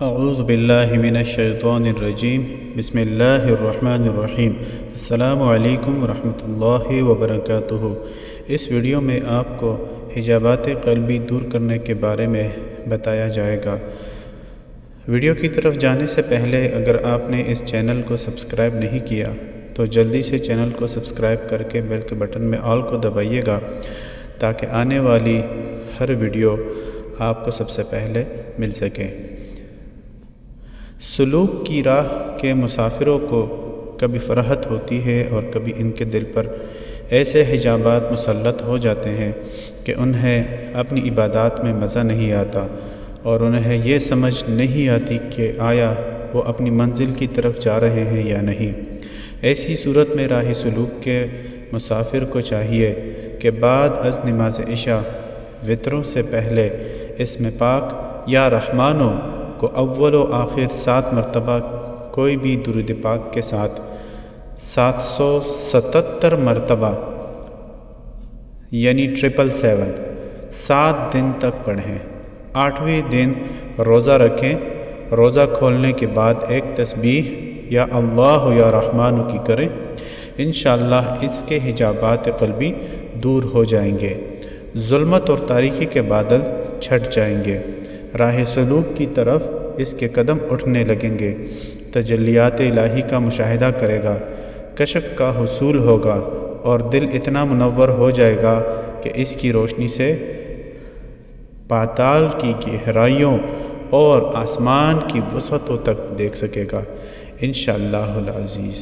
اعوذ باللہ من الشیطان الرجیم بسم اللہ الرحمن الرحیم السلام علیکم ورحمۃ اللہ وبرکاتہ۔ اس ویڈیو میں آپ کو حجابات قلبی دور کرنے کے بارے میں بتایا جائے گا۔ ویڈیو کی طرف جانے سے پہلے اگر آپ نے اس چینل کو سبسکرائب نہیں کیا تو جلدی سے چینل کو سبسکرائب کر کے بیل کے بٹن میں آل کو دبائیے گا تاکہ آنے والی ہر ویڈیو آپ کو سب سے پہلے مل سکے۔ سلوک کی راہ کے مسافروں کو کبھی فرحت ہوتی ہے اور کبھی ان کے دل پر ایسے حجابات مسلط ہو جاتے ہیں کہ انہیں اپنی عبادات میں مزہ نہیں آتا اور انہیں یہ سمجھ نہیں آتی کہ آیا وہ اپنی منزل کی طرف جا رہے ہیں یا نہیں۔ ایسی صورت میں راہ سلوک کے مسافر کو چاہیے کہ بعد از نماز عشاء وتروں سے پہلے اسم پاک یا رحمانو کو اول و آخر 7 مرتبہ کوئی بھی درود پاک کے ساتھ 777 مرتبہ یعنی 777 7 دن تک پڑھیں۔ 8ویں دن روزہ رکھیں۔ روزہ کھولنے کے بعد ایک تسبیح یا اللہ یا رحمان کی کریں۔ انشاءاللہ اس کے حجابات قلبی دور ہو جائیں گے، ظلمت اور تاریکی کے بادل چھٹ جائیں گے، راہ سلوک کی طرف اس کے قدم اٹھنے لگیں گے، تجلیات الہی کا مشاہدہ کرے گا، کشف کا حصول ہوگا اور دل اتنا منور ہو جائے گا کہ اس کی روشنی سے پاتال کی گہرائیوں اور آسمان کی وسعتوں تک دیکھ سکے گا انشاءاللہ العزیز۔